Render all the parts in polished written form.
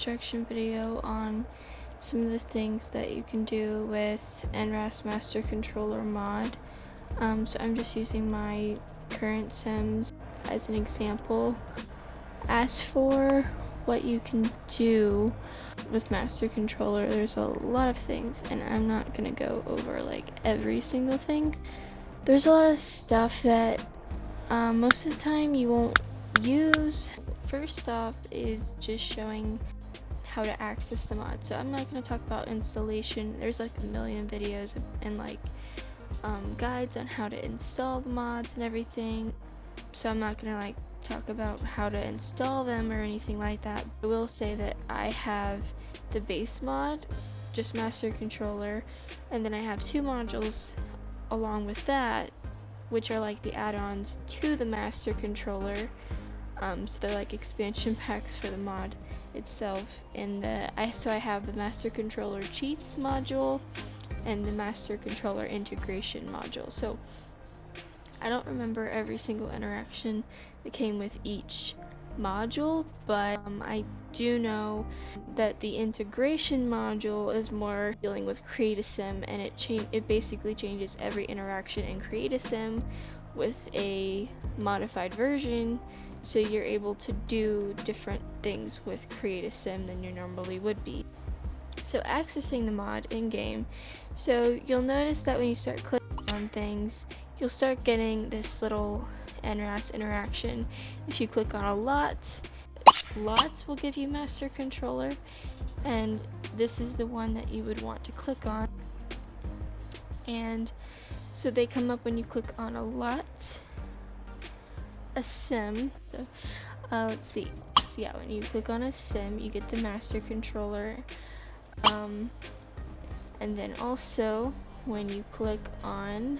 instruction video on some of the things that you can do with NRaas MasterController mod. So I'm just using my current Sims as an example. As for what you can do with MasterController, there's a lot of things, and I'm not gonna go over like every single thing. There's a lot of stuff that most of the time you won't use. First off is just showing how to access the mod. So I'm not going to talk about installation. There's like a million videos and like guides on how to install the mods and everything. So I'm not going to like talk about how to install them or anything like that. I will say that I have the base mod, just MasterController, and then I have two modules along with that, which are like the add-ons to the MasterController. So they're like expansion packs for the mod itself. And so I have the MasterController cheats module and the MasterController integration module. So I don't remember every single interaction that came with each module, but I do know that the integration module is more dealing with Create a Sim, and it basically changes every interaction in Create a Sim with a modified version, so you're able to do different things with Create a Sim than you normally would be. So accessing the mod in game, so you'll notice that when you start clicking on things, you'll start getting this little NRaas interaction. If you click on a lot, lots will give you MasterController, and this is the one that you would want to click on. And so they come up when you click on a lot, a sim. So let's see. So yeah, when you click on a sim, you get the MasterController. And then also when you click on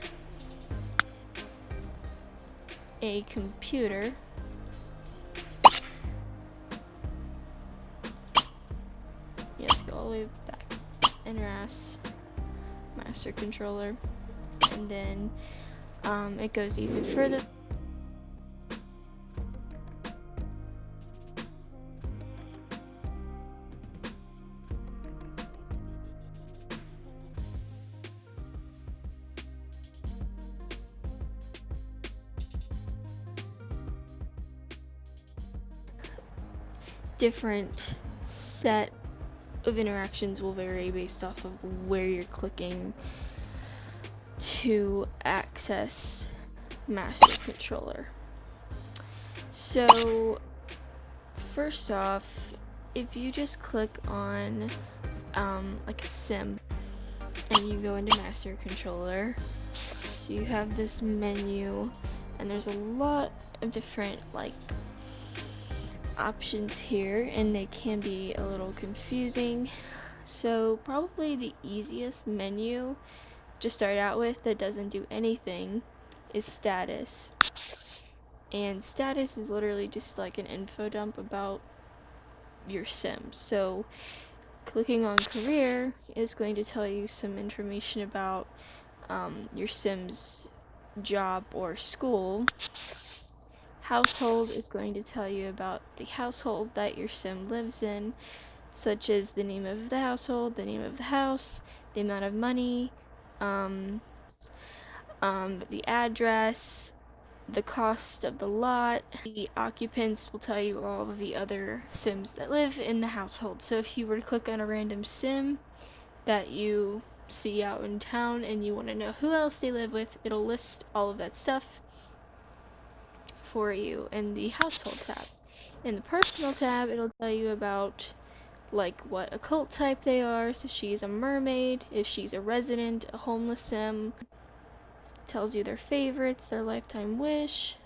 a computer, yes, go all the way back, NRaas MasterController, and then it goes even further. Different set of interactions will vary based off of where you're clicking to access MasterController. So first off, if you just click on like a sim and you go into MasterController, so you have this menu, and there's a lot of different like options here, and they can be a little confusing. So probably the easiest menu to start out with that doesn't do anything is status. And status is literally just like an info dump about your sim. So clicking on career is going to tell you some information about your sim's job or school. Household is going to tell you about the household that your sim lives in, such as the name of the household, the name of the house, the amount of money, the address, the cost of the lot. The occupants will tell you all of the other sims that live in the household. So if you were to click on a random sim that you see out in town and you want to know who else they live with, it'll list all of that stuff for you in the household tab. In the personal tab, it'll tell you about like what occult type they are. So she's a mermaid, if she's a resident, a homeless sim. It tells you their favorites, their lifetime wish,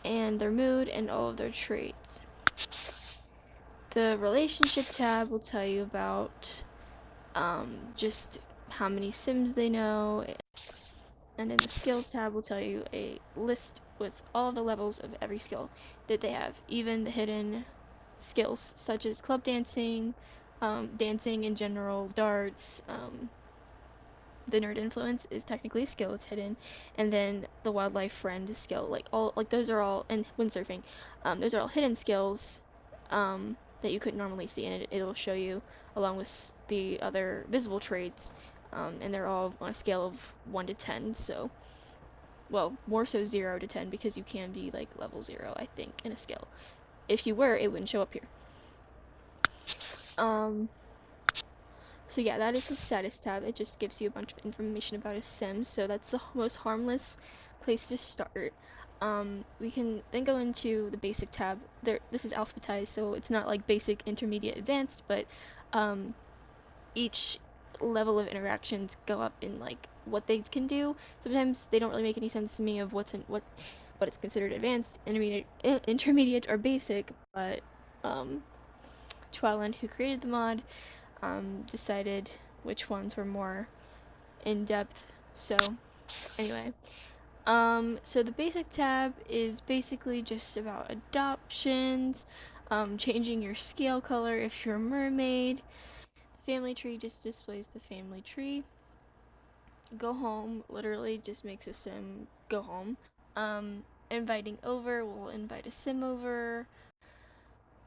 and their mood, and all of their traits. The relationship tab will tell you about just how many sims they know, and then the skills tab will tell you a list with all the levels of every skill that they have, even the hidden skills such as club dancing, dancing in general, darts, the nerd influence is technically a skill, it's hidden, and then the wildlife friend skill, those are all, and windsurfing, those are all hidden skills, that you couldn't normally see, and it'll show you along with the other visible traits, and they're all on a scale of 1 to 10, so, well, more so 0 to 10, because you can be like level 0, I think, in a scale. If you were, it wouldn't show up here. So yeah, that is the status tab. It just gives you a bunch of information about a sim, so that's the most harmless place to start. We can then go into the basic tab. This is alphabetized, so it's not like basic, intermediate, advanced, but each level of interactions go up in like what they can do. Sometimes they don't really make any sense to me of what is considered advanced, intermediate, or basic, but Chwalin, who created the mod, decided which ones were more in-depth. So anyway, so the basic tab is basically just about adoptions, changing your scale color if you're a mermaid. The family tree just displays the family tree. Go home literally just makes a sim go home. Inviting over will invite a sim over.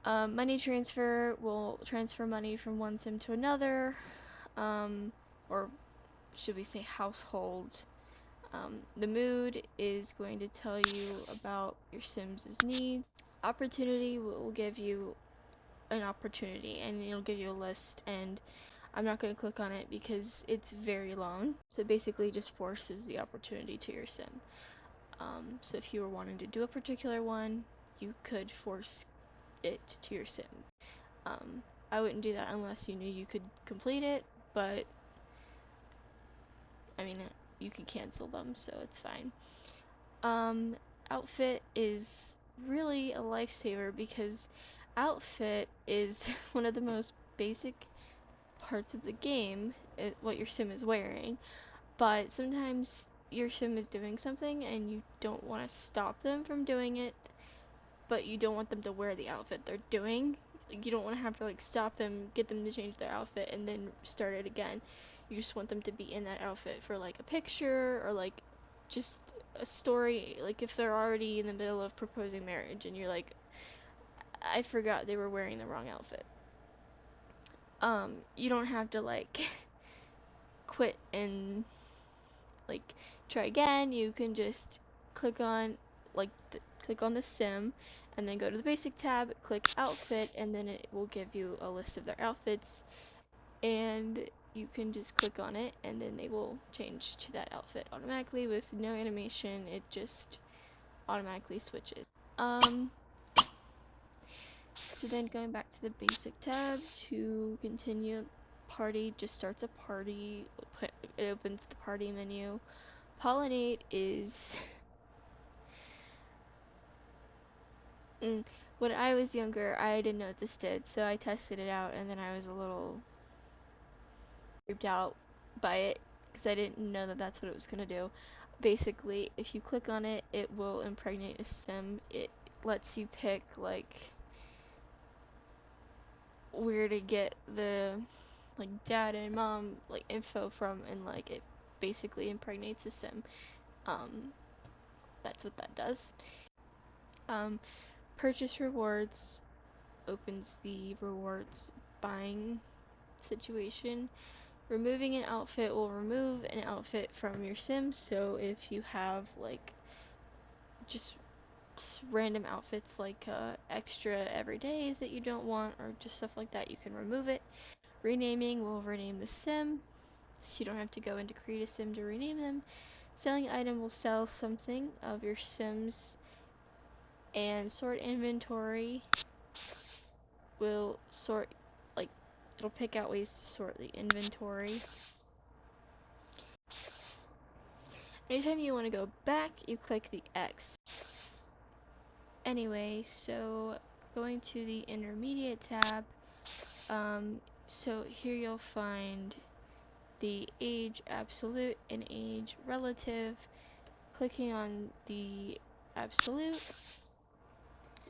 Money transfer will transfer money from one sim to another, or should we say household. The mood is going to tell you about your Sims' needs. Opportunity will give you an opportunity, and it'll give you a list, and I'm not going to click on it because it's very long. So it basically just forces the opportunity to your sim. So if you were wanting to do a particular one, you could force it to your sim. I wouldn't do that unless you knew you could complete it, but I mean, you can cancel them, so it's fine. Outfit is really a lifesaver because outfit is one of the most basic parts of the game, what your sim is wearing, but sometimes your sim is doing something and you don't want to stop them from doing it, but you don't want them to wear the outfit they're doing. Like, you don't want to have to like stop them, get them to change their outfit, and then start it again. You just want them to be in that outfit for like a picture or like just a story. Like if they're already in the middle of proposing marriage and you're like, I forgot they were wearing the wrong outfit. You don't have to like quit and like try again. You can just click on click on the sim and then go to the basic tab, click outfit, and then it will give you a list of their outfits, and you can just click on it and then they will change to that outfit automatically with no animation. It just automatically switches. So then going back to the basic tab to continue, party just starts a party. It opens the party menu. Pollinate is when I was younger, I didn't know what this did, so I tested it out, and then I was a little creeped out by it because I didn't know that that's what it was gonna do. Basically, if you click on it, it will impregnate a sim. It lets you pick like where to get the like dad and mom like info from, and like it basically impregnates a sim. That's what that does. Purchase rewards opens the rewards buying situation. Removing an outfit will remove an outfit from your sim, so if you have like just random outfits like extra everydays that you don't want or just stuff like that, you can remove it. Renaming will rename the sim, so you don't have to go into create a sim to rename them. Selling item will sell something of your sims, and sort inventory will sort, like, it'll pick out ways to sort the inventory. Anytime you want to go back, you click the X. Anyway, so going to the intermediate tab, so here you'll find the age absolute and age relative. Clicking on the absolute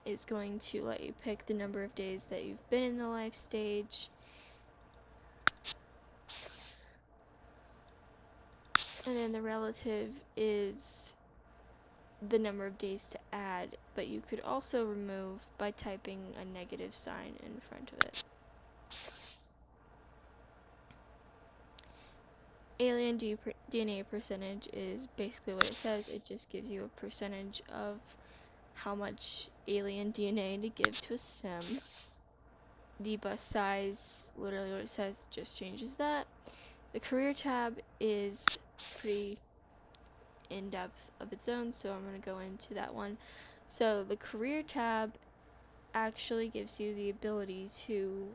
is going to let you pick the number of days that you've been in the life stage. And then the relative is the number of days to add, but you could also remove by typing a negative sign in front of it. Alien DNA percentage is basically what it says. It just gives you a percentage of how much alien DNA to give to a sim. The bus size, literally what it says, just changes that. The career tab is pretty in-depth of its own, so I'm going to go into that one. So the career tab actually gives you the ability to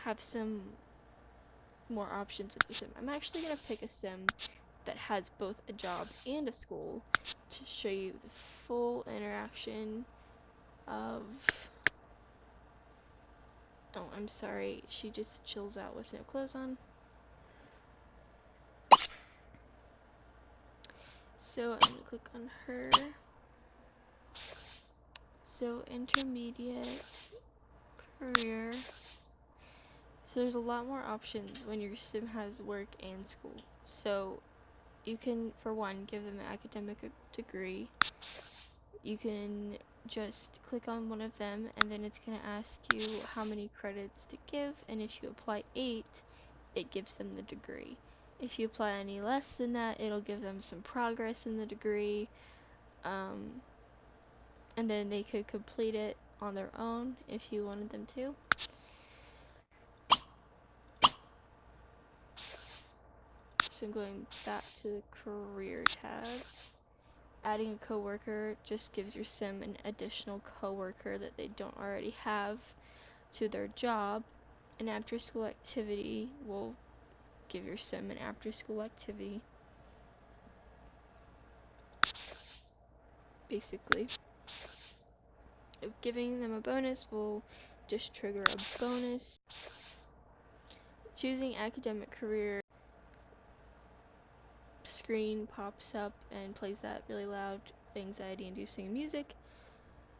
have some more options with your sim. I'm actually going to pick a sim that has both a job and a school to show you the full interaction of... Oh, I'm sorry, she just chills out with no clothes on. So I'm going to click on her. So intermediate, career. So there's a lot more options when your sim has work and school. So you can, for one, give them an academic degree. You can just click on one of them, and then it's going to ask you how many credits to give, and if you apply 8, it gives them the degree. If you apply any less than that, it'll give them some progress in the degree, and then they could complete it on their own if you wanted them to. So I'm going back to the career tab. Adding a coworker just gives your sim an additional coworker that they don't already have to their job. An after school activity will give your sim an after school activity. Basically. Giving them a bonus will just trigger a bonus. Choosing academic career screen pops up and plays that really loud, anxiety-inducing music.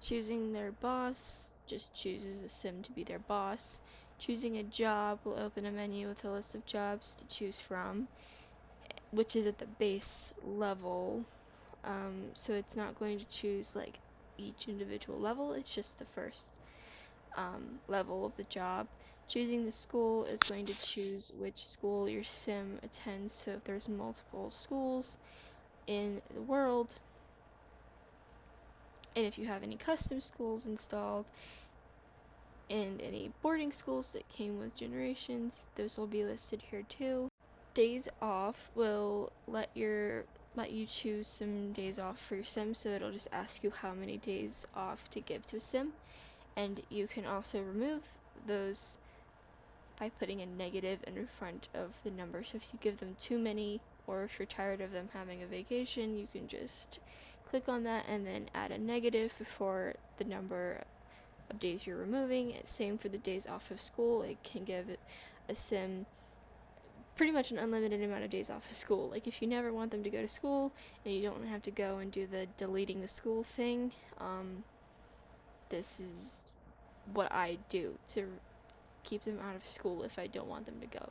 Choosing their boss just chooses a sim to be their boss. Choosing a job will open a menu with a list of jobs to choose from, which is at the base level. So it's not going to choose like each individual level, it's just the first level of the job. Choosing the school is going to choose which school your sim attends, so if there's multiple schools in the world, and if you have any custom schools installed, and any boarding schools that came with generations, those will be listed here too. Days off will let you choose some days off for your sim, so it'll just ask you how many days off to give to a sim, and you can also remove those by putting a negative in front of the number. So if you give them too many, or if you're tired of them having a vacation, you can just click on that and then add a negative before the number of days you're removing. Same for the days off of school. It can give a sim pretty much an unlimited amount of days off of school. Like if you never want them to go to school and you don't have to go and do the deleting the school thing, this is what I do to keep them out of school if I don't want them to go.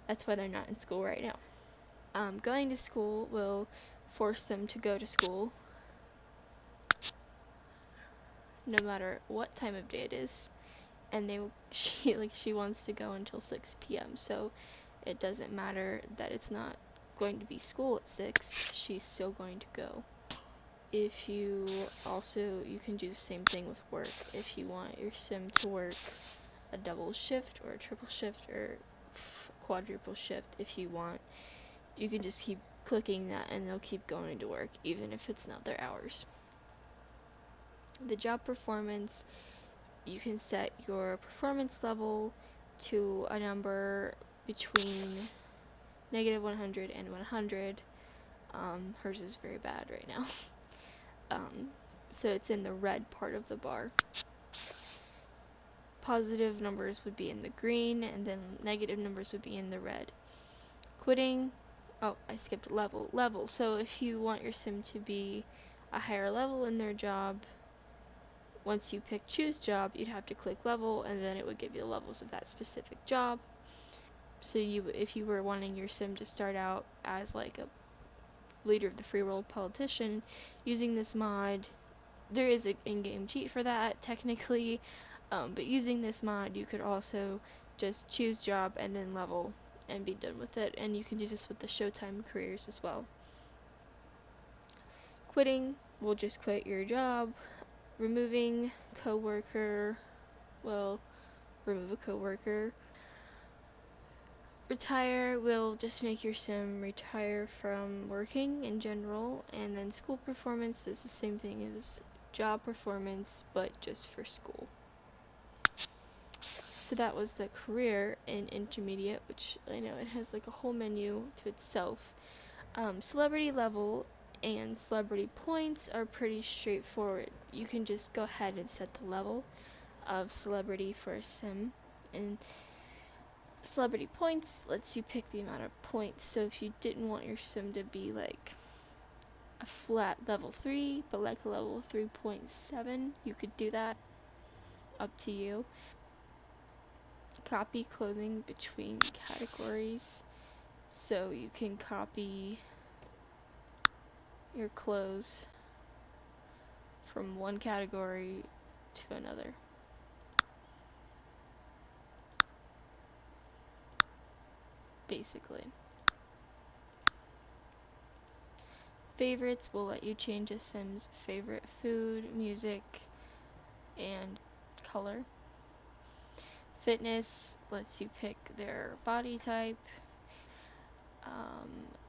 That's why they're not in school right now. Going to school will force them to go to school no matter what time of day it is, and she wants to go until 6 p.m. so it doesn't matter that it's not going to be school at 6, she's still going to go. If you can do the same thing with work. If you want your sim to work a double shift or a triple shift or quadruple shift, if you want, you can just keep clicking that and they'll keep going to work even if it's not their hours. The job performance, you can set your performance level to a number between -100 and 100. Hers is very bad right now. So it's in the red part of the bar. Positive numbers would be in the green, and then negative numbers would be in the red. Quitting, oh, I skipped level. So if you want your sim to be a higher level in their job, once you pick choose job, you'd have to click level, and then it would give you the levels of that specific job. So if you were wanting your sim to start out as like a leader of the free world politician, using this mod, there is an in-game cheat for that, technically, but using this mod, you could also just choose job and then level and be done with it, and you can do this with the Showtime careers as well. Quitting will just quit your job. Removing coworker will remove a coworker. Retire will just make your sim retire from working in general, and then school performance is the same thing as job performance, but just for school. So that was the career in intermediate, which I know it has like a whole menu to itself. Celebrity level and celebrity points are pretty straightforward. You can just go ahead and set the level of celebrity for a sim, and celebrity points lets you pick the amount of points. So if you didn't want your sim to be like a flat level 3 but like a level 3.7, you could do that. Up to you. Copy clothing between categories, so you can copy your clothes from one category to another. Basically. Favorites will let you change a sim's favorite food, music, and color. Fitness lets you pick their body type.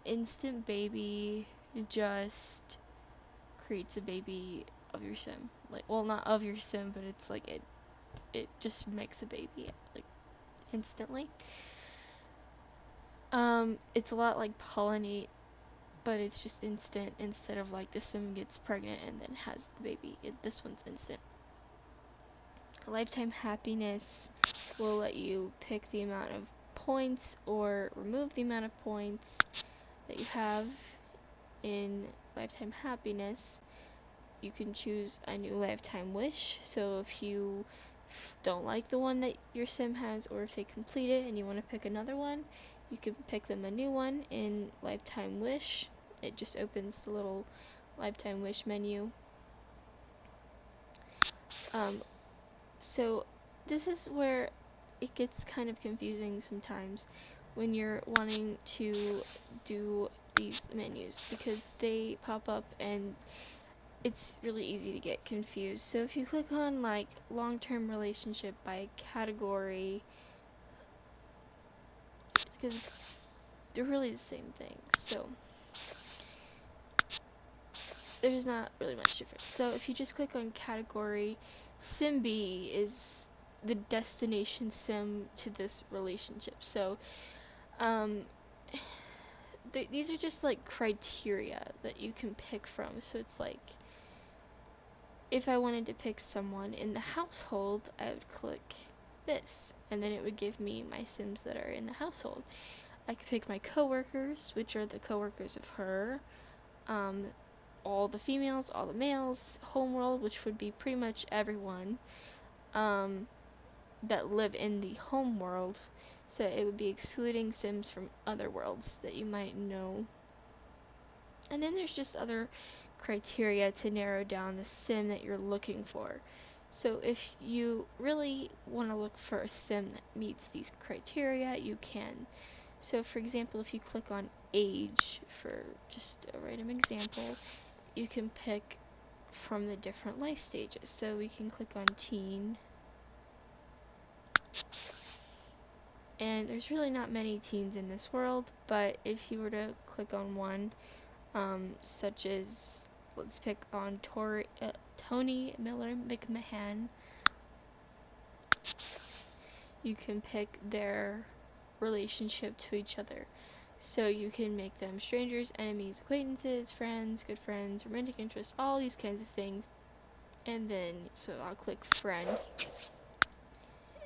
Instant baby just creates a baby of your sim. Like, well, not of your sim, but it's like it just makes a baby like instantly. It's a lot like pollinate, but it's just instant instead of like the sim gets pregnant and then has the baby. This one's instant. Lifetime happiness will let you pick the amount of points or remove the amount of points that you have in lifetime happiness. You can choose a new lifetime wish, so if you don't like the one that your sim has, or if they complete it and you want to pick another one, you can pick them a new one in lifetime wish. It just opens the little lifetime wish menu. So this is where it gets kind of confusing sometimes when you're wanting to do these menus, because they pop up and it's really easy to get confused. So if you click on like long-term relationship by category, because they're really the same thing, so there's not really much difference. So if you just click on category, sim B is the destination sim to this relationship. So these are just like criteria that you can pick from. So it's like, if I wanted to pick someone in the household, I would click this, and then it would give me my sims that are in the household. I could pick my coworkers, which are the coworkers of her, all the females, all the males, homeworld, which would be pretty much everyone that live in the home world. So it would be excluding sims from other worlds that you might know. And then there's just other criteria to narrow down the sim that you're looking for. So if you really want to look for a sim that meets these criteria, you can. So for example, if you click on age, for just a random example, you can pick from the different life stages. So we can click on teen, and there's really not many teens in this world, but if you were to click on one, such as, let's pick on Tony Miller McMahon, you can pick their relationship to each other. So you can make them strangers, enemies, acquaintances, friends, good friends, romantic interests, all these kinds of things. And then, so I'll click friend,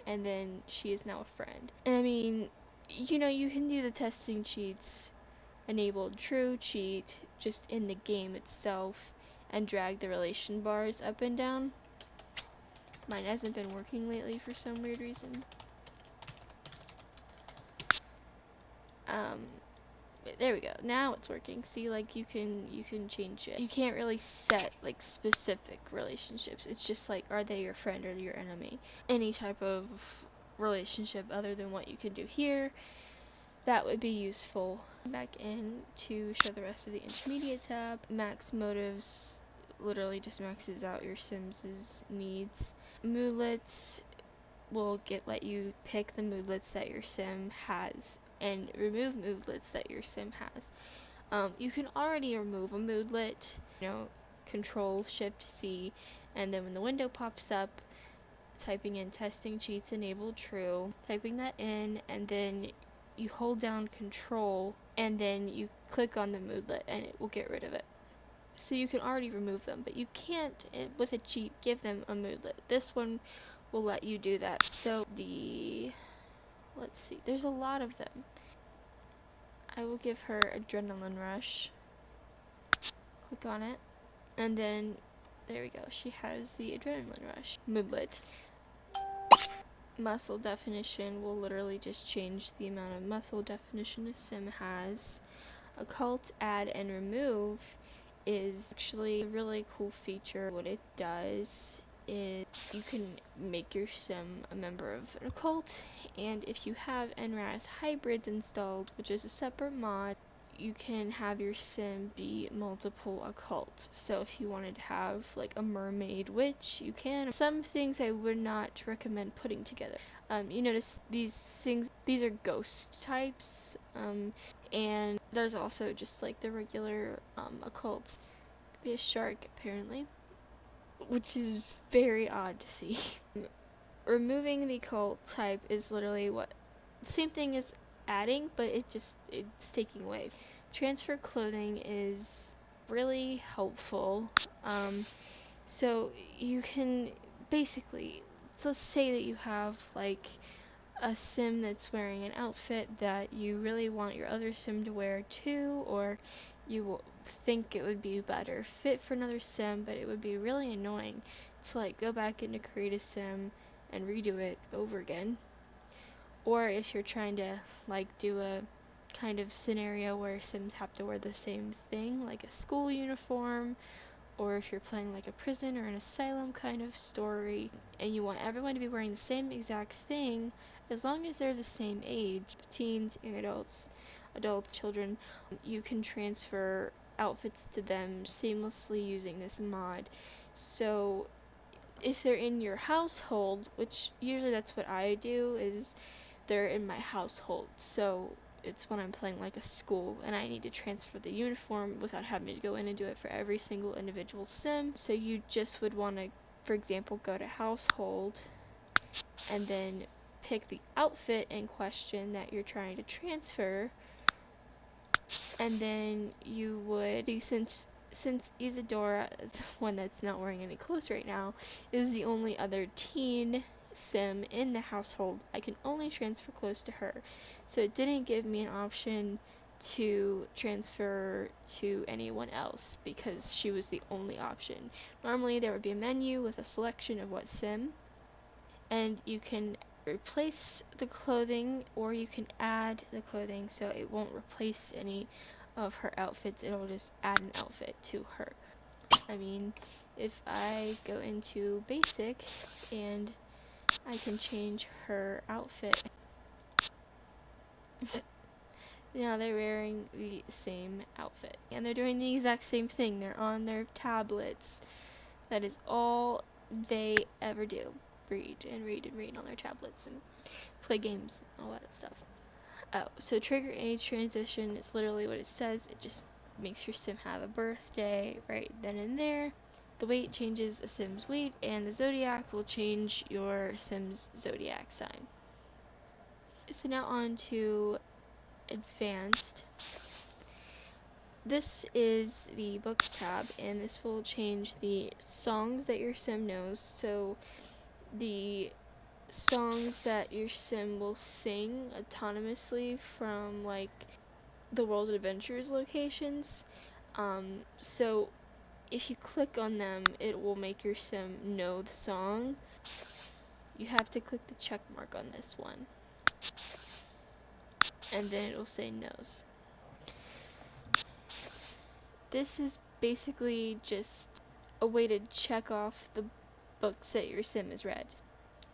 and then she is now a friend. And I mean, you know, you can do the testing cheats, enabled true cheat, just in the game itself, and drag the relation bars up and down. Mine hasn't been working lately for some weird reason. There we go. Now it's working. See, like you can change it. You can't really set like specific relationships. It's just like, are they your friend or your enemy? Any type of relationship other than what you can do here, that would be useful. Back in to show the rest of the intermediate tab. Max motives literally just maxes out your Sims' needs. Moodlets will let you pick the moodlets that your sim has and remove moodlets that your sim has. You can already remove a moodlet, Control Shift C, and then when the window pops up, typing in testing cheats enabled true, typing that in, and then you hold down Control and then you click on the moodlet and it will get rid of it. So you can already remove them, but you can't, with a cheat, give them a moodlet. This one will let you do that. So let's see, there's a lot of them. I will give her Adrenaline Rush. Click on it, and then there we go. She has the Adrenaline Rush moodlet. Muscle definition will literally just change the amount of muscle definition a sim has. Occult add and remove is actually a really cool feature. What it does is you can make your sim a member of an occult, and if you have NRaas hybrids installed, which is a separate mod, you can have your sim be multiple occults. So if you wanted to have like a mermaid witch, you can. Some things I would not recommend putting together. You notice these are ghost types, and there's also just like the regular occults. Be a shark apparently, which is very odd to see. Removing the occult type is literally the same thing as adding, but it's taking away. Transfer clothing is really helpful. So you can basically, so let's say that you have like a sim that's wearing an outfit that you really want your other sim to wear too, or you think it would be better fit for another sim, but it would be really annoying to like go back into create a sim and redo it over again. Or if you're trying to like do a kind of scenario where sims have to wear the same thing, like a school uniform, or if you're playing like a prison or an asylum kind of story, and you want everyone to be wearing the same exact thing, as long as they're the same age, teens, young adults, children, you can transfer outfits to them seamlessly using this mod. So if they're in your household, which usually that's what I do, is they're in my household, so it's when I'm playing like a school and I need to transfer the uniform without having to go in and do it for every single individual sim. So you just would want to, for example, go to household and then pick the outfit in question that you're trying to transfer, and then you would, since Isadora, one that's not wearing any clothes right now, is the only other teen sim in the household, I can only transfer clothes to her. So it didn't give me an option to transfer to anyone else because she was the only option. Normally there would be a menu with a selection of what sim, and you can replace the clothing or you can add the clothing, so it won't replace any of her outfits, it'll just add an outfit to her. I mean, if I go into basic and I can change her outfit, now they're wearing the same outfit and they're doing the exact same thing. They're on their tablets. That is all they ever do. Read and read and read on their tablets and play games and all that stuff. Oh, so trigger age transition is literally what it says. It just makes your sim have a birthday right then and there. The weight changes a sim's weight, and the zodiac will change your sim's zodiac sign. So now on to advanced. This is the books tab, and this will change the songs that your sim knows. So the songs that your sim will sing autonomously from like the World Adventures locations. So if you click on them, it will make your sim know the song. You have to click the check mark on this one, and then it will say knows. This is basically just a way to check off the books that your sim has read.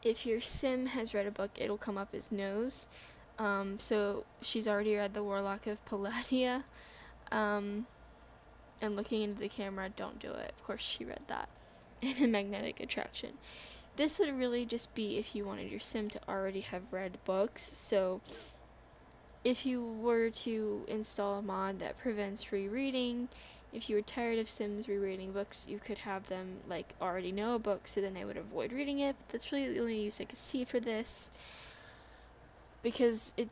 If your sim has read a book, it'll come up as no's. So she's already read The Warlock of Palladia. And looking into the camera, don't do it. Of course she read that. And the Magnetic Attraction. This would really just be if you wanted your sim to already have read books. So if you were to install a mod that prevents rereading, if you were tired of sims rereading books, you could have them like already know a book, so then they would avoid reading it. But that's really the only use I could see for this, because it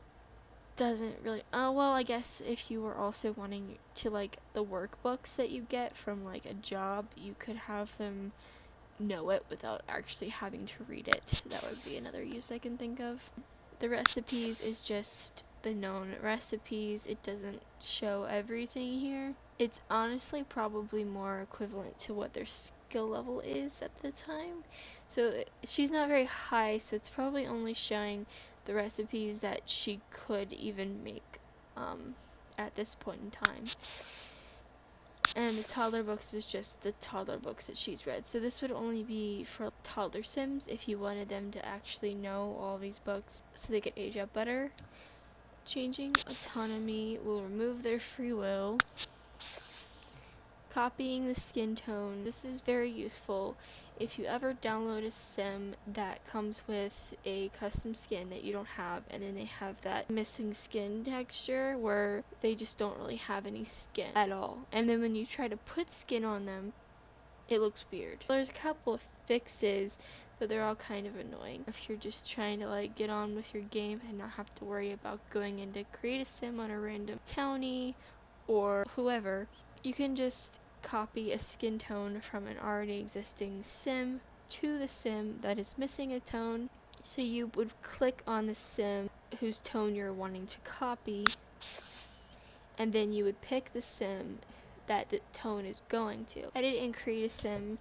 doesn't really, well, I guess if you were also wanting to, like, the workbooks that you get from like a job, you could have them know it without actually having to read it. That would be another use I can think of. The recipes is just the known recipes. It doesn't show everything here. It's honestly probably more equivalent to what their skill level is at the time. So she's not very high, so it's probably only showing the recipes that she could even make at this point in time. And the toddler books is just the toddler books that she's read. So this would only be for toddler sims if you wanted them to actually know all these books so they could age up better. Changing autonomy will remove their free will. Copying the skin tone. This is very useful if you ever download a sim that comes with a custom skin that you don't have, and then they have that missing skin texture where they just don't really have any skin at all. And then when you try to put skin on them, it looks weird. There's a couple of fixes, but they're all kind of annoying. If you're just trying to like get on with your game and not have to worry about going in to create a sim on a random townie or whoever, you can just copy a skin tone from an already existing sim to the sim that is missing a tone. So you would click on the sim whose tone you're wanting to copy, and then you would pick the sim that the tone is going to. Edit and create a sim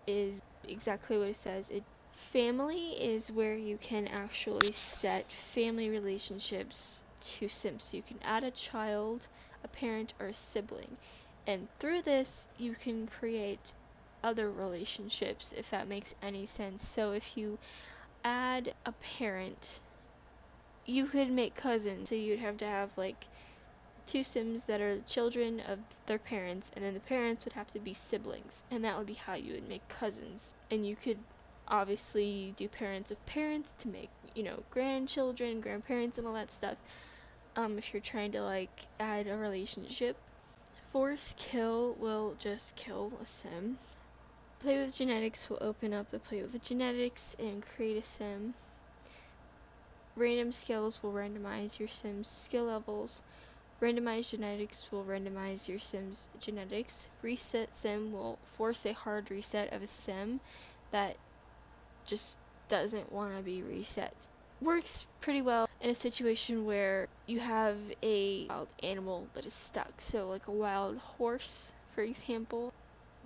is exactly what it says. Family is where you can actually set family relationships to sims. So you can add a child, a parent, or a sibling. And through this, you can create other relationships, if that makes any sense. So if you add a parent, you could make cousins. So you'd have to have like 2 sims that are children of their parents, and then the parents would have to be siblings, and that would be how you would make cousins. And you could obviously do parents of parents to make, grandchildren, grandparents, and all that stuff, if you're trying to like add a relationship. Force kill will just kill a sim. Play with genetics will open up the play with genetics and create a sim. Random skills will randomize your sim's skill levels. Randomized genetics will randomize your sim's genetics. Reset sim will force a hard reset of a sim that just doesn't want to be reset. Works pretty well in a situation where you have a wild animal that is stuck. So like a wild horse, for example.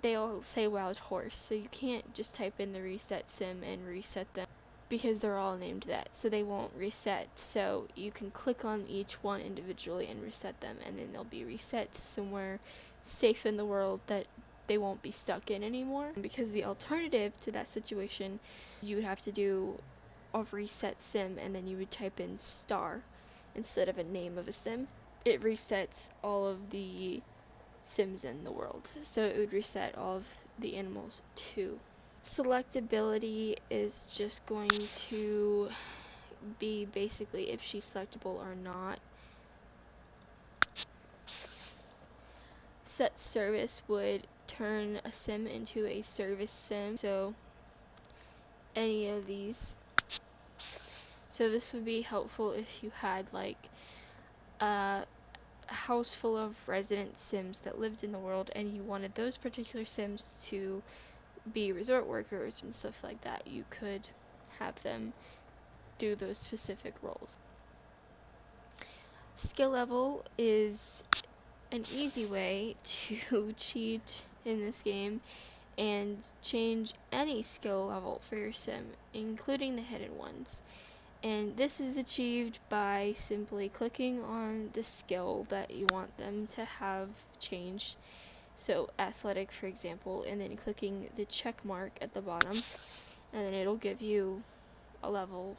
They all say wild horse, so you can't just type in the reset sim and reset them, because they're all named that, so they won't reset. So you can click on each one individually and reset them, and then they'll be reset to somewhere safe in the world that they won't be stuck in anymore. Because the alternative to that situation, you would have to do a reset sim, and then you would type in star instead of a name of a sim. It resets all of the sims in the world, so it would reset all of the animals too. Selectability is just going to be basically if she's selectable or not. Set service would turn a sim into a service sim, so any of these. So this would be helpful if you had like a house full of resident sims that lived in the world, and you wanted those particular sims to be resort workers and stuff like that. You could have them do those specific roles. Skill level is an easy way to cheat in this game and change any skill level for your sim, including the hidden ones. And this is achieved by simply clicking on the skill that you want them to have changed, So athletic, for example, and then clicking the check mark at the bottom, and then it'll give you a level.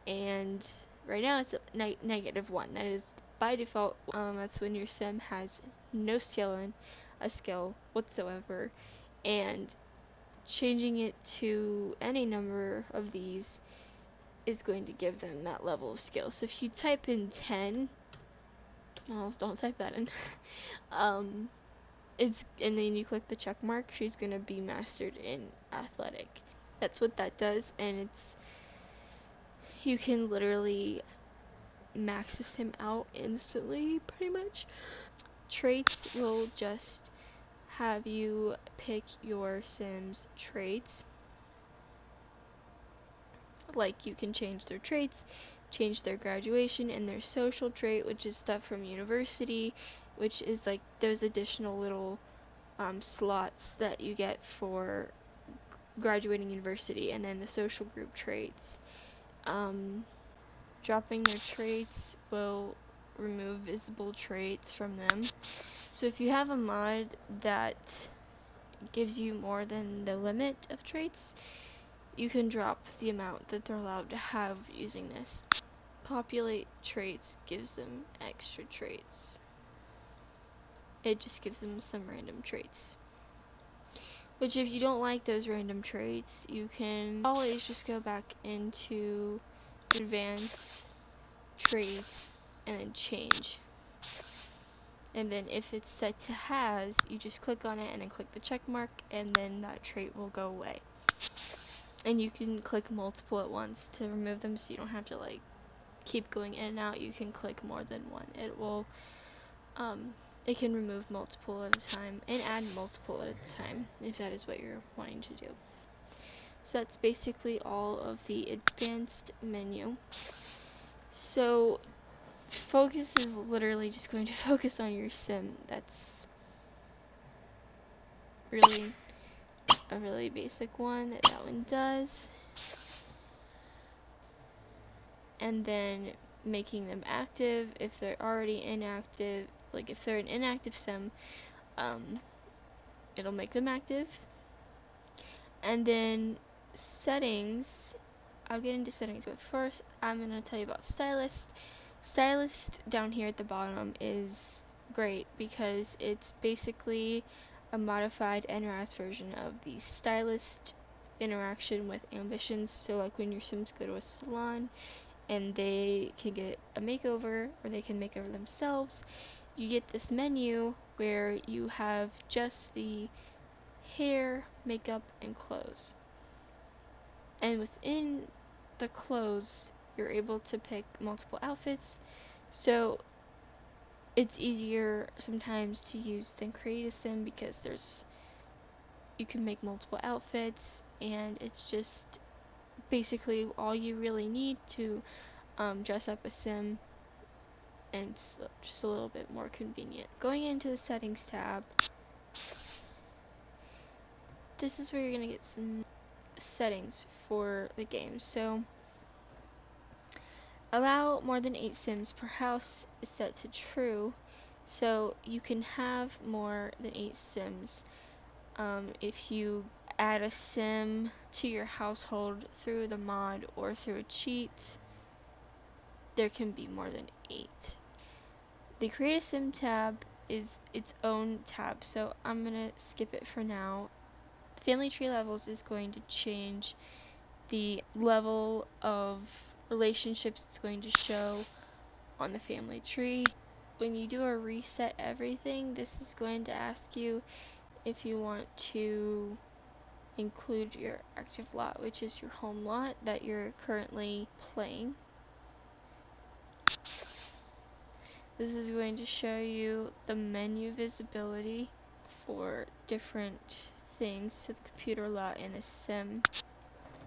And right now it's -1. That is by default. That's when your sim has no skill whatsoever, and changing it to any number of these is going to give them that level of skill. So if you type in 10, no, don't type that in. And then you click the check mark, she's gonna be mastered in athletic. That's what that does, and you can literally max the sim out instantly, pretty much. Traits will just have you pick your sim's traits. Like, you can change their traits, change their graduation, and their social trait, which is stuff from university, which is like those additional little slots that you get for graduating university, and then the social group traits. Dropping their traits will remove visible traits from them. So if you have a mod that gives you more than the limit of traits, you can drop the amount that they're allowed to have using this. Populate traits gives them extra traits. It just gives them some random traits. Which, if you don't like those random traits, you can always just go back into advanced traits and then change. And then if it's set to has, you just click on it and then click the check mark, and then that trait will go away. And you can click multiple at once to remove them, so you don't have to like keep going in and out. You can click more than one. It can remove multiple at a time and add multiple at a time if that is what you're wanting to do. So that's basically all of the advanced menu. So focus is literally just going to focus on your sim. That's really a really basic one that one does. And then making them active if they're already inactive. Like if they're an inactive sim, it'll make them active. And then settings, I'll get into settings, but first I'm going to tell you about Stylist. Stylist down here at the bottom is great because it's basically a modified NRaas version of the Stylist interaction with ambitions. So like when your sims go to a salon and they can get a makeover or they can make over themselves, you get this menu where you have just the hair, makeup, and clothes. And within the clothes, you're able to pick multiple outfits. So it's easier sometimes to use than create a sim because you can make multiple outfits, and it's just basically all you really need to dress up a sim, and it's just a little bit more convenient. Going into the settings tab, this is where you're going to get some settings for the game. So allow more than 8 sims per house is set to true, so you can have more than 8 sims. If you add a sim to your household through the mod or through a cheat, there can be more than 8. The create a sim tab is its own tab, so I'm going to skip it for now. Family tree levels is going to change the level of relationships it's going to show on the family tree. When you do a reset everything, this is going to ask you if you want to include your active lot, which is your home lot that you're currently playing. This is going to show you the menu visibility for different things, so the computer lot in a sim.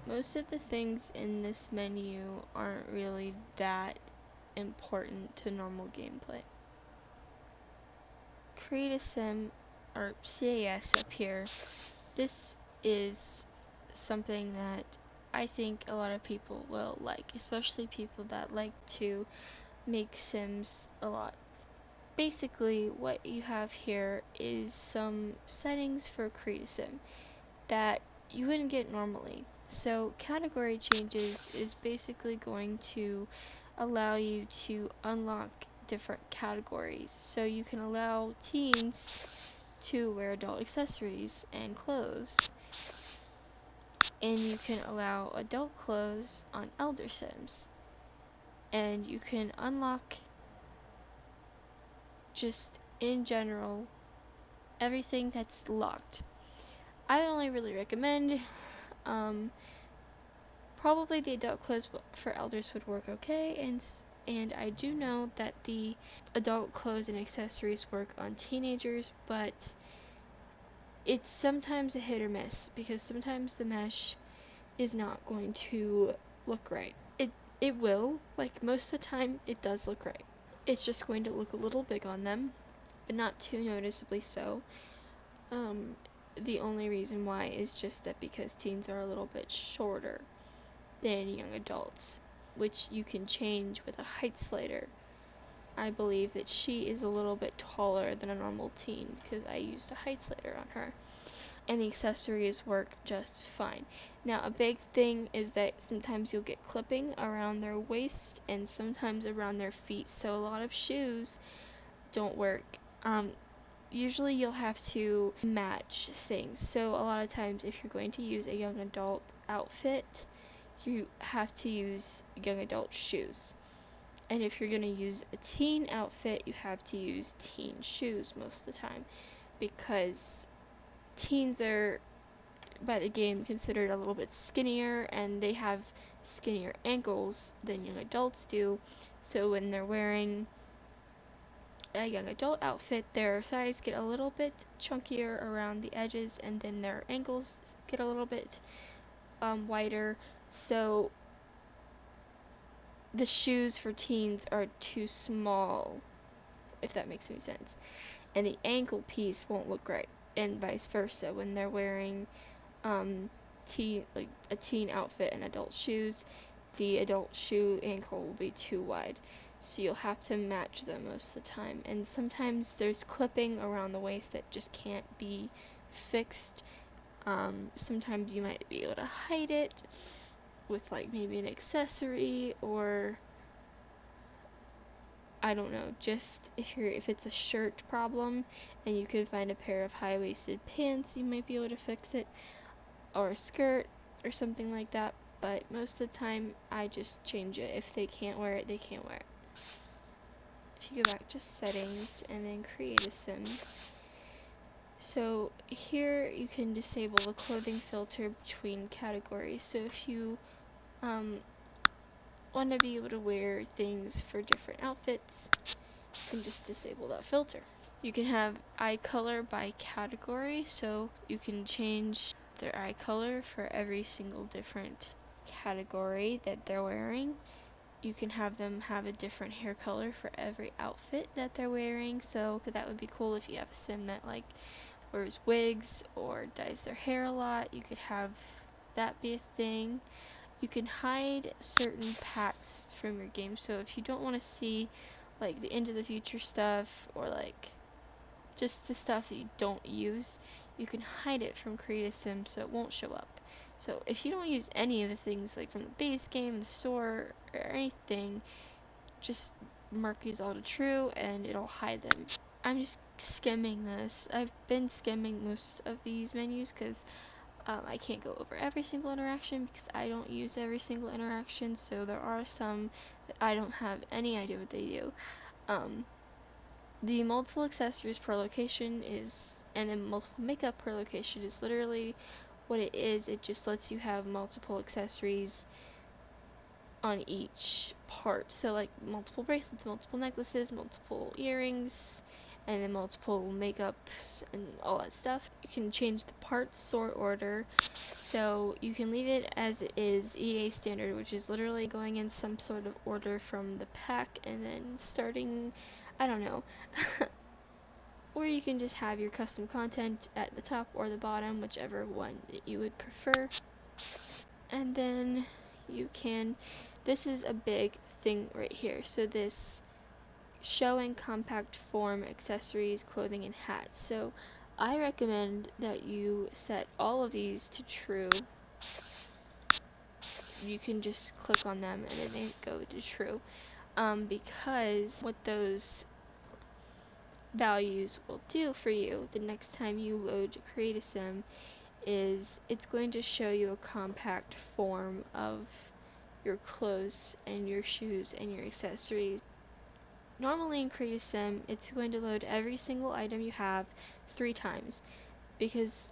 Most of the things in this menu aren't really that important to normal gameplay. Create a sim, or CAS up here. This is something that I think a lot of people will like, especially people that like to make sims a lot. basically what you have here is some settings for Create a Sim that you wouldn't get normally. So category changes is basically going to allow you to unlock different categories. So you can allow teens to wear adult accessories and clothes, and you can allow adult clothes on elder sims, and you can unlock just in general everything that's locked. I only really recommend probably the adult clothes for elders would work okay, and I do know that the adult clothes and accessories work on teenagers, but it's sometimes a hit or miss because sometimes the mesh is not going to look right. It will, like most of the time it does look right. It's just going to look a little big on them, but not too noticeably so. The only reason why is just that because teens are a little bit shorter than young adults, which you can change with a height slider. I believe that she is a little bit taller than a normal teen because I used a height slider on her. And the accessories work just fine. Now, a big thing is that sometimes you'll get clipping around their waist and sometimes around their feet, so a lot of shoes don't work. Usually you'll have to match things. So a lot of times if you're going to use a young adult outfit, you have to use young adult shoes. And if you're going to use a teen outfit, you have to use teen shoes most of the time, because teens are, by the game, considered a little bit skinnier, and they have skinnier ankles than young adults do. So when they're wearing a young adult outfit, their thighs get a little bit chunkier around the edges, and then their ankles get a little bit wider. So the shoes for teens are too small, if that makes any sense. And the ankle piece won't look right, and vice versa. When they're wearing like a teen outfit and adult shoes, the adult shoe ankle will be too wide. So you'll have to match them most of the time. And sometimes there's clipping around the waist that just can't be fixed. Sometimes you might be able to hide it with like maybe an accessory, or I don't know, just if it's a shirt problem and you can find a pair of high-waisted pants, you might be able to fix it, or a skirt or something like that. But most of the time I just change it. If they can't wear it, they can't wear it. If you go back to settings and then create a sim, so here you can disable the clothing filter between categories. So if you want to be able to wear things for different outfits, you can just disable that filter. You can have eye color by category, so you can change their eye color for every single different category that they're wearing. You can have them have a different hair color for every outfit that they're wearing, so that would be cool if you have a sim that like wears wigs or dyes their hair a lot. You could have that be a thing. You can hide certain packs from your game, so if you don't want to see like the Into the Future stuff, or like just the stuff that you don't use, you can hide it from Create a Sim so it won't show up. So if you don't use any of the things like from the base game, the store, or anything, just mark these all to true and it'll hide them. I'm just skimming this. I've been skimming most of these menus because I can't go over every single interaction because I don't use every single interaction, so there are some that I don't have any idea what they do. The multiple accessories per location and then multiple makeup per location is literally what it is. It just lets you have multiple accessories on each part. So like multiple bracelets, multiple necklaces, multiple earrings, and then multiple makeups and all that stuff. You can change the parts sort order, so you can leave it as it is EA standard, which is literally going in some sort of order from the pack and then starting, I don't know. Or you can just have your custom content at the top or the bottom, whichever one that you would prefer. And then you can, this is a big thing right here. So this show in compact form accessories, clothing, and hats. So I recommend that you set all of these to true. You can just click on them and then they go to true, because what those values will do for you the next time you load Create a Sim is it's going to show you a compact form of your clothes and your shoes and your accessories. Normally in Create a Sim, it's going to load every single item you have 3 times because,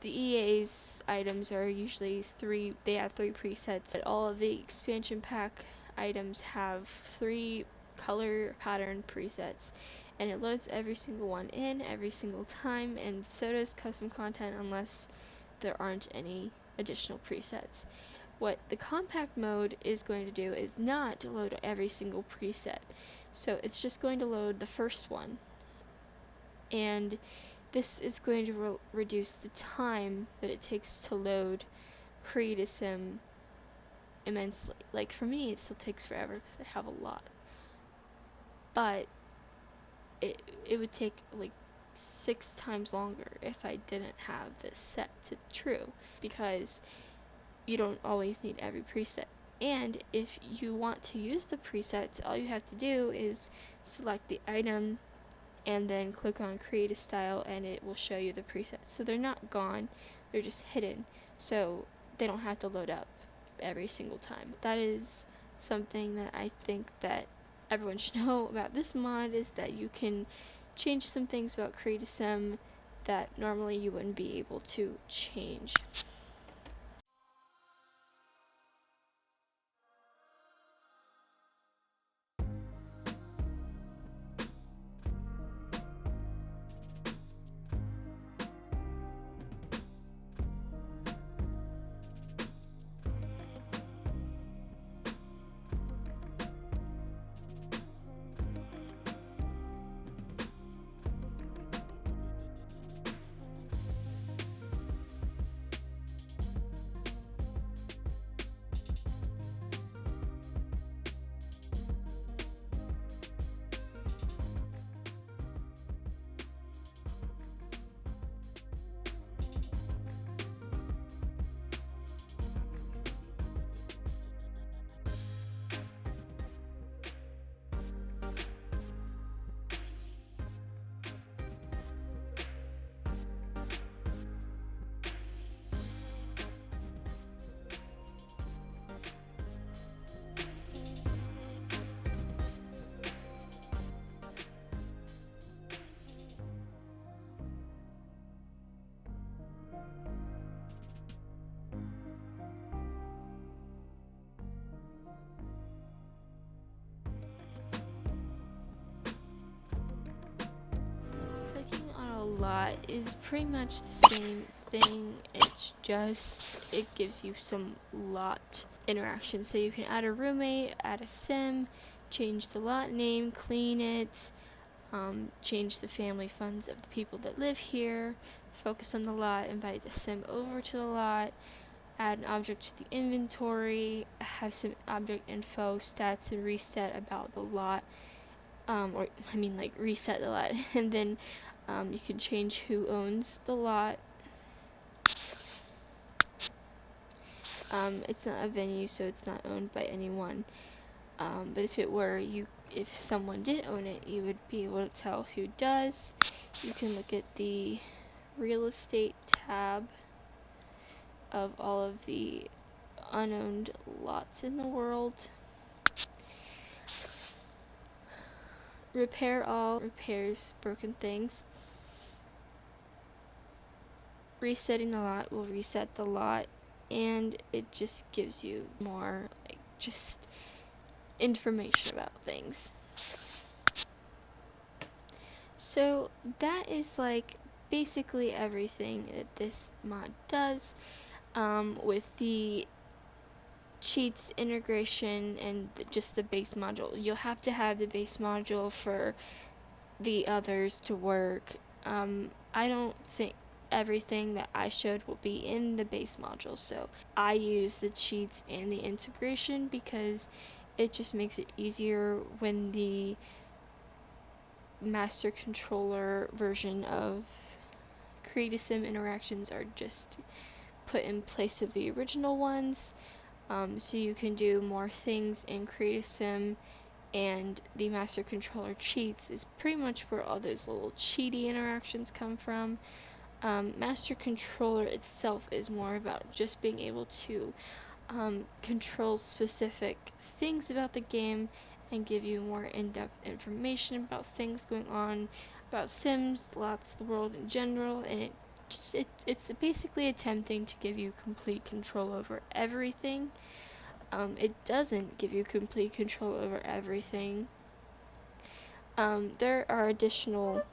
the EA's items are usually 3, they have 3 presets, but all of the expansion pack items have 3 color pattern presets, and it loads every single one in every single time, and so does custom content unless there aren't any additional presets. What the compact mode is going to do is not load every single preset, so it's just going to load the first one, and this is going to reduce the time that it takes to load Create a Sim immensely. Like for me, it still takes forever because I have a lot, but it would take like 6 times longer if I didn't have this set to true, because you don't always need every preset. And if you want to use the presets, all you have to do is select the item and then click on Create a Style, and it will show you the presets. So they're not gone, they're just hidden, so they don't have to load up every single time. That is something that I think that everyone should know about this mod, is that you can change some things about Create a Sim that normally you wouldn't be able to change. Clicking on a lot is pretty much the same thing, it's just it gives you some lot interaction. So you can add a roommate, add a sim, change the lot name, clean it, change the family funds of the people that live here, focus on the lot, invite the sim over to the lot, add an object to the inventory, have some object info, stats, and reset about the lot. Reset the lot, and then you can change who owns the lot. It's not a venue, so it's not owned by anyone. But if it were, if someone did own it, you would be able to tell who does. You can look at the real estate tab of all of the unowned lots in the world. Repair all, repairs broken things. Resetting the lot will reset the lot, and it just gives you more just information about things. So that is basically everything that this mod does, with the cheats integration and just the base module. You'll have to have the base module for the others to work. I don't think everything that I showed will be in the base module, so I use the cheats and the integration because it just makes it easier when the MasterController version of Create a Sim interactions are just put in place of the original ones. So you can do more things in Create a Sim, and the MasterController cheats is pretty much where all those little cheaty interactions come from. MasterController itself is more about just being able to control specific things about the game and give you more in-depth information about things going on, about Sims, lots of the world in general, and it's basically attempting to give you complete control over everything. It doesn't give you complete control over everything. There are additional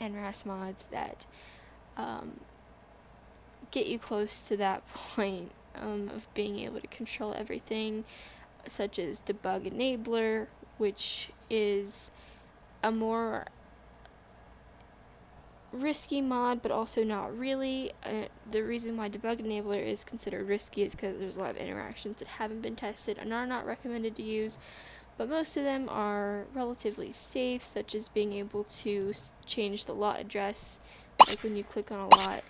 NRaas mods that get you close to that point of being able to control everything, such as Debug Enabler, which is a more risky mod, but also not really. The reason why Debug Enabler is considered risky is because there's a lot of interactions that haven't been tested and are not recommended to use, but most of them are relatively safe, such as being able to change the lot address. Like when you click on a lot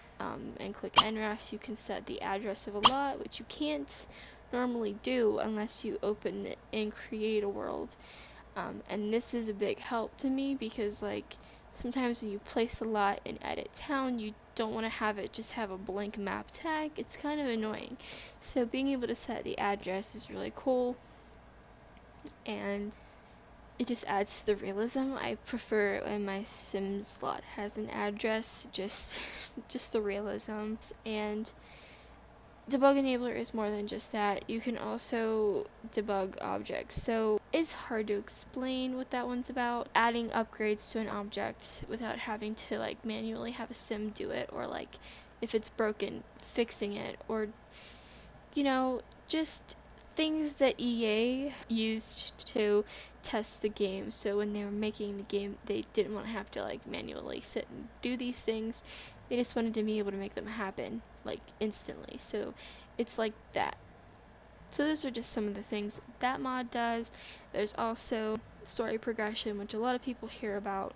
and click NRaas, you can set the address of a lot, which you can't normally do unless you open it and create a world. And this is a big help to me because, like, sometimes when you place a lot in Edit Town, you don't want to have it just have a blank map tag. It's kind of annoying. So being able to set the address is really cool, and it just adds to the realism. I prefer when my Sims slot has an address, just the realism. And Debug Enabler is more than just that. You can also debug objects. So it's hard to explain what that one's about. Adding upgrades to an object without having to like manually have a sim do it, or like if it's broken, fixing it, or just things that EA used to test the game. So when they were making the game, they didn't want to have to like manually sit and do these things. They just wanted to be able to make them happen like instantly. So it's like that. So those are just some of the things that mod does. There's also story progression, which a lot of people hear about.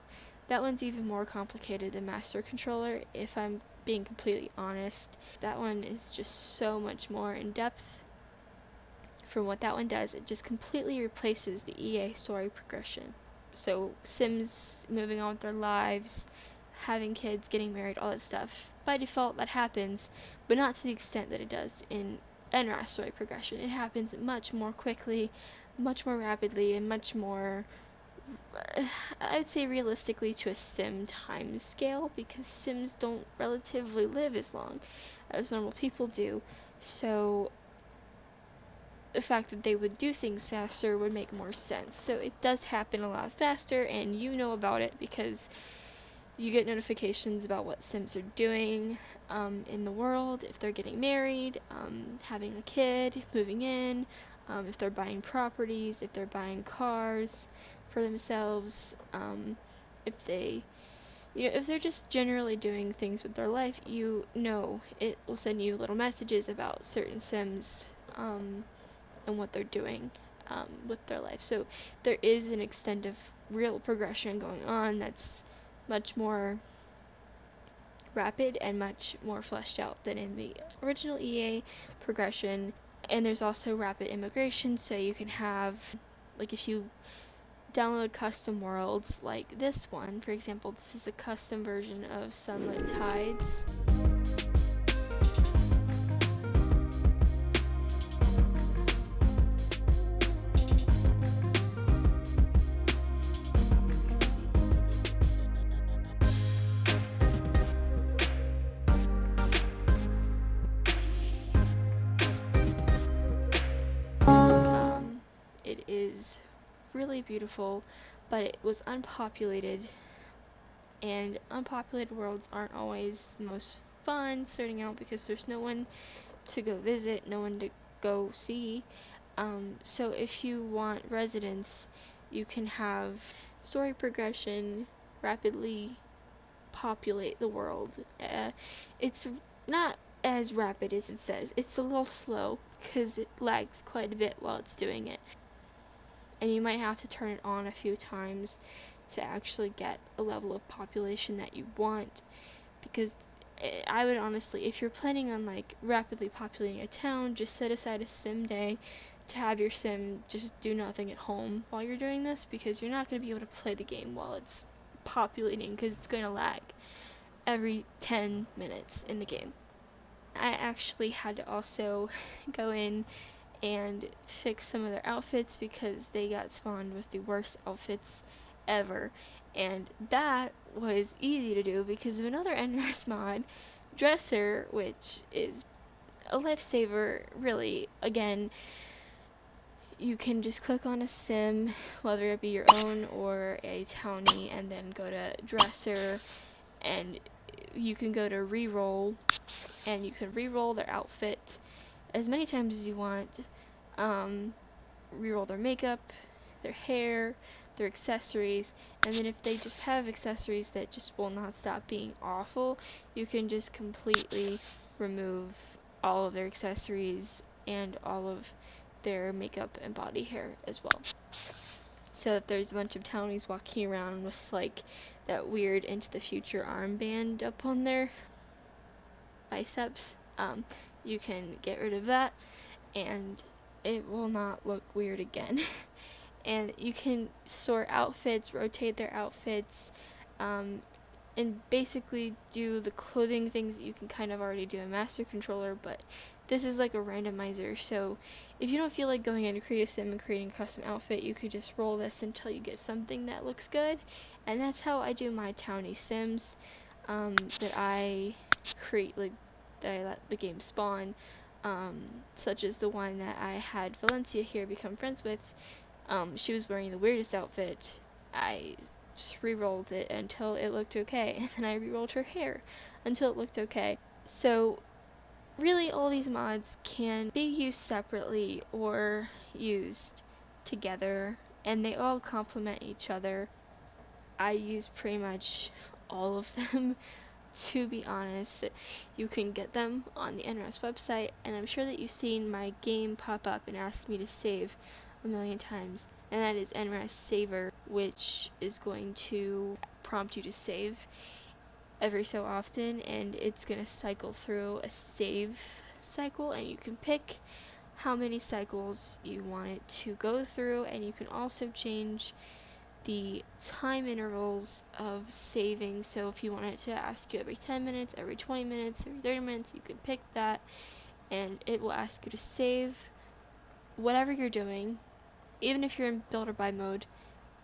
That one's even more complicated than MasterController, if I'm being completely honest. That one is just so much more in depth. From what that one does, it just completely replaces the EA story progression. So Sims moving on with their lives, having kids, getting married, all that stuff. By default, that happens, but not to the extent that it does in NRaas story progression. It happens much more quickly, much more rapidly, and much more, I would say realistically, to a Sim time scale, because Sims don't relatively live as long as normal people do. So the fact that they would do things faster would make more sense. So it does happen a lot faster, and you know about it because you get notifications about what Sims are doing in the world, if they're getting married, having a kid, moving in, if they're buying properties, if they're buying cars for themselves, if they're just generally doing things with their life, it will send you little messages about certain Sims and what they're doing with their life. So there is an extent of real progression going on that's much more rapid and much more fleshed out than in the original EA progression. And there's also rapid immigration, so you can have, like, if you download custom worlds like this one, for example, this is a custom version of Sunlit Tides. It is really beautiful, but it was unpopulated, and unpopulated worlds aren't always the most fun starting out because there's no one to go visit, no one to go see. So if you want residents, you can have story progression rapidly populate the world. It's not as rapid as it says. It's a little slow because it lags quite a bit while it's doing it. And you might have to turn it on a few times to actually get a level of population that you want, because I would honestly, if you're planning on like rapidly populating a town, just set aside a sim day to have your sim just do nothing at home while you're doing this, because you're not going to be able to play the game while it's populating, because it's going to lag every 10 minutes in the game. I actually had to also go in and fix some of their outfits because they got spawned with the worst outfits ever. And that was easy to do because of another NRaas mod, Dresser, which is a lifesaver, really. Again, you can just click on a sim, whether it be your own or a townie, and then go to Dresser, and you can go to reroll, and you can reroll their outfit as many times as you want. Reroll their makeup, their hair, their accessories, and then if they just have accessories that just will not stop being awful, you can just completely remove all of their accessories and all of their makeup and body hair as well. So if there's a bunch of townies walking around with like that weird Into the Future armband up on their biceps, you can get rid of that and it will not look weird again. And you can sort outfits, rotate their outfits, and basically do the clothing things that you can kind of already do in MasterController, but this is like a randomizer, so if you don't feel like going in to create a sim and creating a custom outfit, you could just roll this until you get something that looks good. And that's how I do my townie sims that I create, like that I let the game spawn, such as the one that I had Valencia here become friends with. She was wearing the weirdest outfit. I just re-rolled it until it looked okay, and then I re-rolled her hair until it looked okay. So really all these mods can be used separately or used together, and they all complement each other. I use pretty much all of them. To be honest, you can get them on the NRaas website, and I'm sure that you've seen my game pop up and ask me to save a million times, and that is NRaas Saver, which is going to prompt you to save every so often, and it's going to cycle through a save cycle, and you can pick how many cycles you want it to go through, and you can also change the time intervals of saving. So if you want it to ask you every 10 minutes, every 20 minutes, every 30 minutes, you can pick that, and it will ask you to save whatever you're doing, even if you're in build or buy mode.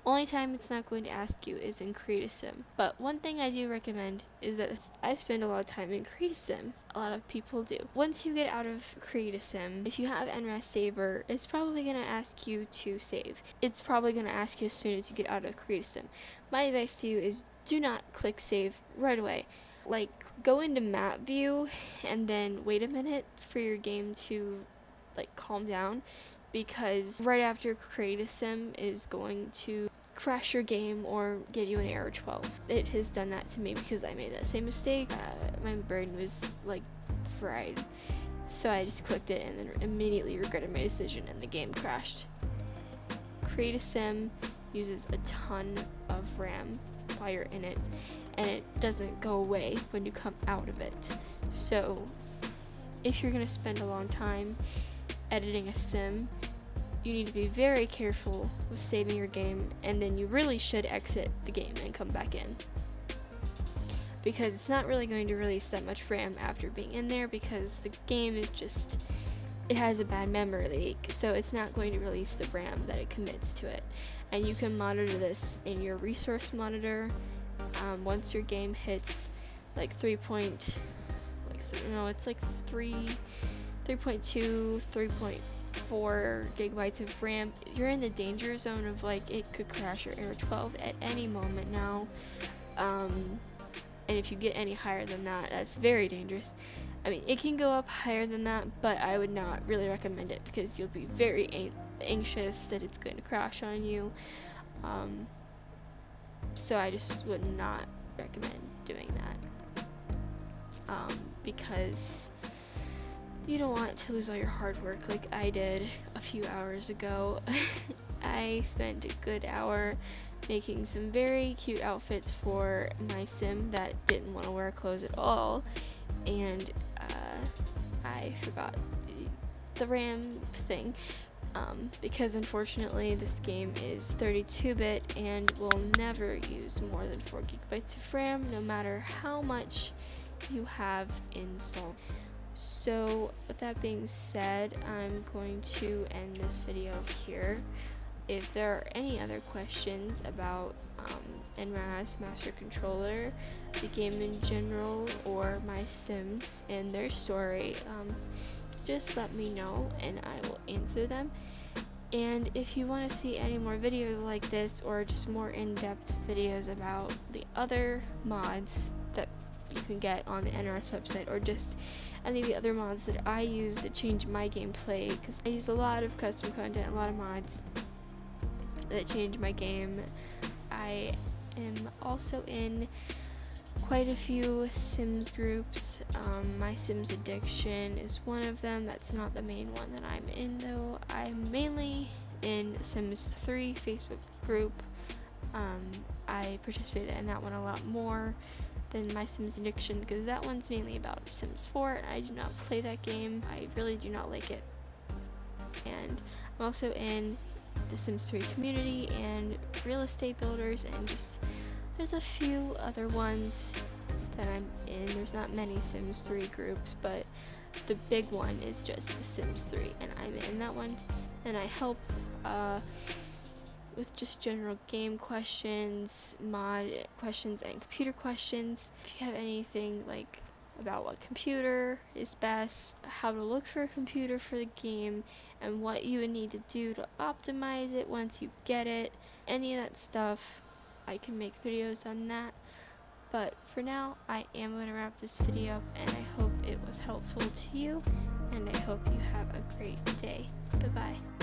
Only time it's not going to ask you is in Create a Sim. But one thing I do recommend is that I spend a lot of time in Create a Sim. A lot of people do. Once you get out of Create a Sim, if you have NRaas Saver, it's probably going to ask you to save. It's probably going to ask you as soon as you get out of Create a Sim. My advice to you is do not click save right away. Like, go into map view and then wait a minute for your game to like calm down, because right after Create a Sim is going to crash your game or give you an error 12. It has done that to me because I made that same mistake. My brain was like fried, so I just clicked it and then immediately regretted my decision and the game crashed. Create a Sim uses a ton of RAM while you're in it, and it doesn't go away when you come out of it. So if you're going to spend a long time editing a sim, you need to be very careful with saving your game, and then you really should exit the game and come back in, because it's not really going to release that much RAM after being in there, because the game is just, it has a bad memory leak, so it's not going to release the RAM that it commits to it. And you can monitor this in your resource monitor. Once your game hits like 3.2, 3.4 gigabytes of RAM, you're in the danger zone of like it could crash or error 12 at any moment now. And if you get any higher than that, that's very dangerous. I mean, it can go up higher than that, but I would not really recommend it because you'll be very anxious that it's going to crash on you. So I just would not recommend doing that, because You don't want to lose all your hard work like I did a few hours ago. I spent a good hour making some very cute outfits for my sim that didn't want to wear clothes at all, and I forgot the RAM thing, because unfortunately this game is 32-bit and will never use more than 4 gigabytes of RAM no matter how much you have installed. So with that being said, I'm going to end this video here. If there are any other questions about NRaas, MasterController, the game in general, or my Sims and their story, just let me know and I will answer them. And if you want to see any more videos like this, or just more in-depth videos about the other mods that you can get on the NRaas website, or just any of the other mods that I use that change my gameplay, because I use a lot of custom content, a lot of mods that change my game. I am also in quite a few Sims groups. My Sims Addiction is one of them. That's not the main one that I'm in though. I'm mainly in Sims 3 Facebook group. I participated in that one a lot more than my Sims Addiction, because that one's mainly about Sims 4 and I do not play that game. I really do not like it. And I'm also in the Sims 3 community and real estate builders, and just there's a few other ones that I'm in. There's not many Sims 3 groups, but the big one is just the Sims 3, and I'm in that one, and I help with just general game questions, mod questions, and computer questions. If you have anything like about what computer is best, how to look for a computer for the game, and what you would need to do to optimize it once you get it, any of that stuff, I can make videos on that. But for now, I am going to wrap this video up, and I hope it was helpful to you, and I hope you have a great day. Bye bye.